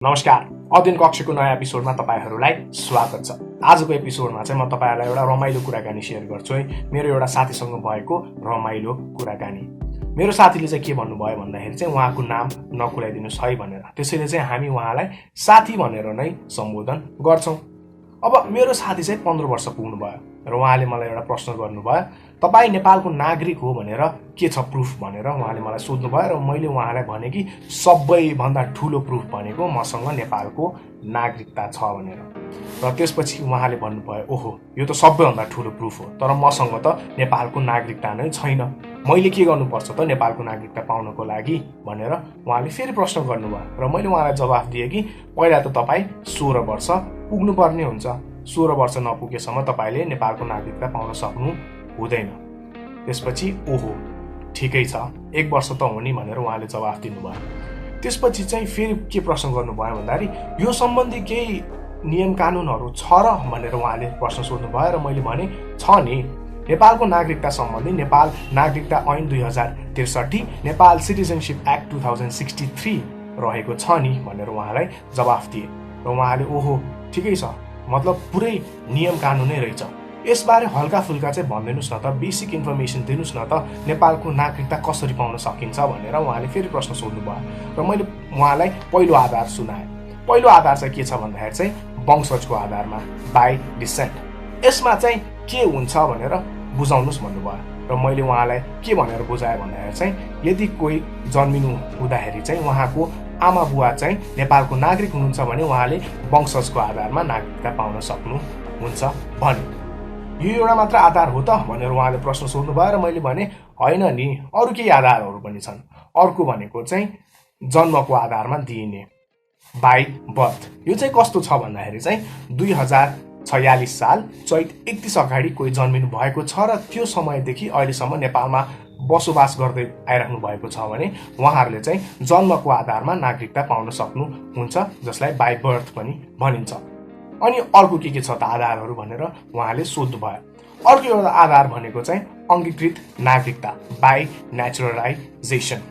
नमस्कार, अध्ययन कक्षको नयाँ एपिसोडमा तपाईहरुलाई स्वागत छ। आजको एपिसोडमा चाहिँ म तपाईहरुलाई एउटा रमाइलो कुराकानी शेयर गर्छु है। मेरो एउटा साथीसँग भएको रमाइलो कुराकानी। मेरो साथीले चाहिँ के भन्नुभयो भन्दाखेरि चाहिँ उहाँको नाम नखुलाइदिनुस् है भनेर। त्यसैले चाहिँ हामी उहाँलाई साथी भनेर नै सम्बोधन गर्छौं। अब मेरो साथी चाहिँ 15 वर्ष पुग्नु भयो र उहाँले मलाई एउटा प्रश्न गर्नुभयो, तपाई नेपालको नागरिक हो भनेर के छ प्रुफ भनेर उहाँले मलाई सोध्नुभयो र मैले उहाँलाई भने कि सबैभन्दा ठूलो प्रुफ भनेको मसँग नेपालको नागरिकता छ भनेर। र त्यसपछि उहाँले भन्नुभयो, ओहो यो त सबैभन्दा ठूलो प्रुफ हो, तर मसँग त नेपालको नागरिकता नै छैन, मैले के गर्नुपर्छ त नेपालको नागरिकता पाउनको लागि भनेर उहाँले फेरि प्रश्न गर्नुभयो। र मैले उहाँलाई जवाफ दिएँ कि पहिला त तपाई 16 वर्ष पुग्नुपर्ने हुन्छ, 16 वर्ष नपुगेसम्म तपाईले नेपालको नागरिकता पाउन सक्नु हुँदैन। त्यसपछि ओहो ठिकै छ, 1 वर्ष त हो नि भनेर उहाँले जवाफ दिनुभयो। त्यसपछि चाहिँ फेरि के प्रश्न गर्नुभयो भन्दाखेरि यो सम्बन्धी केही नियम कानुनहरू छ र भनेर उहाँले प्रश्न सोध्नुभयो र मैले भने छ नि, नेपालको नागरिकता सम्बन्धी नेपाल नागरिकता ऐन 2063, नेपाल सिटिजनशिप एक्ट 2063 रहेको छ नि भनेर उहाँलाई जवाफ दिए। र उहाँले ओहो ठिकै छ, मतलब पुरै नियम कानुनै रहेछ, यसबारे हल्का फुल्का चाहिँ भनिदिनुस् न त, बेसिक इन्फर्मेसन दिनुस् न त, नेपालको नागरिकता कसरी पाउन सकिन्छ भनेर उहाँले फेरि प्रश्न सोध्नुभयो। र मैले उहाँलाई पहिलो आधार सुनाएँ। पहिलो आधार चाहिँ के छ भन्दाखेरि चाहिँ वंशजको आधारमा, बाई डिसेन्ट। यसमा चाहिँ के हुन्छ भनेर बुझाउनुस् भन्नुभयो। र मैले उहाँलाई के भनेर बुझाएँ भन्दाखेरि चाहिँ यदि कोही जन्मिनु हुँदाखेरि चाहिँ उहाँको आमा बुवा चाहिँ नेपालको नागरिक हुनुहुन्छ भने उहाँले वंशजको आधारमा नागरिकता पाउन सक्नुहुन्छ भने। यो एउटा मात्र आधार हो त भनेर उहाँले प्रश्न सोध्नुभयो र मैले भने होइन नि, अरू केही आधारहरू पनि छन्। अर्को भनेको चाहिँ जन्मको आधारमा दिइने, बाई बर्थ। यो चाहिँ कस्तो छ भन्दाखेरि चाहिँ 2046 साल चैत 31 अगाडि कोही जन्मिनु भएको छ र त्यो समयदेखि अहिलेसम्म नेपालमा बसोबास गर्दै आइराख्नु भएको छ भने उहाँहरूले चाहिँ जन्मको आधारमा नागरिकता पाउन सक्नुहुन्छ, जसलाई बाई बर्थ पनि भनिन्छ। अनि अर्को के छ त आधारहरू भनेर उहाँले सोध्नुभयो। अर्को एउटा आधार भनेको चाहिँ अङ्गीकृत नागरिकता, बाई नेचुरलाइजेसन।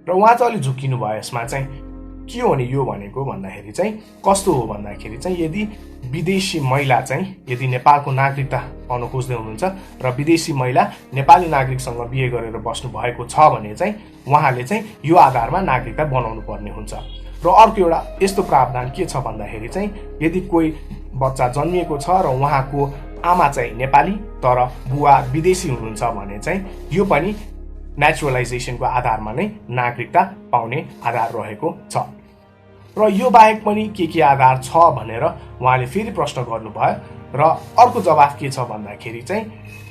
र उहाँ चाहिँ अलिक झुक्किनु भयो यसमा चाहिँ के हो नि यो भनेको भन्दाखेरि चाहिँ कस्तो हो भन्दाखेरि चाहिँ यदि विदेशी महिला चाहिँ यदि नेपालको नागरिकता पाउन खोज्दै हुनुहुन्छ र विदेशी महिला नेपाली नागरिकसँग बिहे गरेर बस्नु भएको छ भने चाहिँ उहाँले चाहिँ यो आधारमा नागरिकता बनाउनु पर्ने हुन्छ। र अर्को एउटा यस्तो प्रावधान के छ भन्दाखेरि चाहिँ यदि कोही बच्चा जन्मिएको छ र उहाँको आमा चाहिँ नेपाली तर बुवा विदेशी हुनुहुन्छ भने चाहिँ यो पनि नेचुरलाइजेसनको आधारमा नै नागरिकता पाउने आधार रहेको छ। र यो बाहेक पनि के आधार छ भनेर उहाँले फेरि प्रश्न गर्नुभयो। र अर्को जवाफ के छ भन्दाखेरि चाहिँ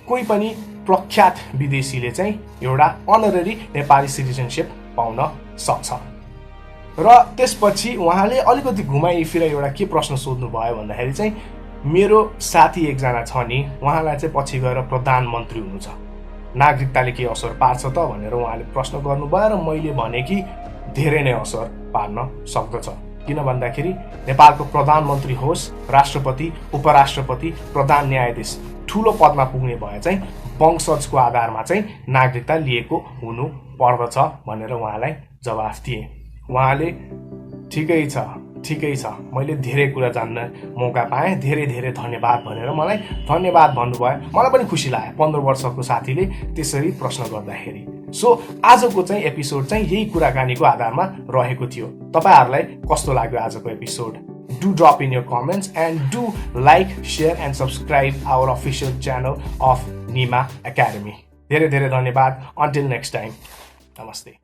कोही पनि प्रख्यात विदेशीले चाहिँ एउटा अनररी नेपाली सिटिजनशिप पाउन सक्छ। र त्यसपछि उहाँले अलिकति घुमाइ फिर एउटा के प्रश्न सोध्नुभयो भन्दाखेरि चाहिँ मेरो साथी एकजना छ नि, उहाँलाई चाहिँ पछि गएर प्रधानमन्त्री हुनु छ, नागरिकताले के असर पार्छ त भनेर उहाँले प्रश्न गर्नुभयो। र मैले भने कि धेरै नै असर पार्न सक्दछ, किन भन्दाखेरि नेपालको प्रधानमन्त्री होस्, राष्ट्रपति, उपराष्ट्रपति, प्रधान न्यायाधीश ठूलो पदमा पुग्ने भए चाहिँ वंशजको आधारमा चाहिँ नागरिकता लिएको हुनु पर्दछ भनेर उहाँलाई जवाफ दिए। उहाँले ठिकै छ, मैले धेरै कुरा जान्न मौका पाएँ, धेरै धेरै धन्यवाद भनेर मलाई धन्यवाद भन्नुभयो। मलाई पनि खुसी लाग्यो 15 वर्षको साथीले त्यसरी प्रश्न गर्दाखेरि। सो आजको चाहिँ एपिसोड चाहिँ यही कुराकानीको आधारमा रहेको थियो। तपाईहरुलाई कस्तो लाग्यो आजको episode? Do drop in your comments and do like, share and subscribe our official channel of Neema Academy. धेरै धेरै धन्यवाद. Until next time. Namaste.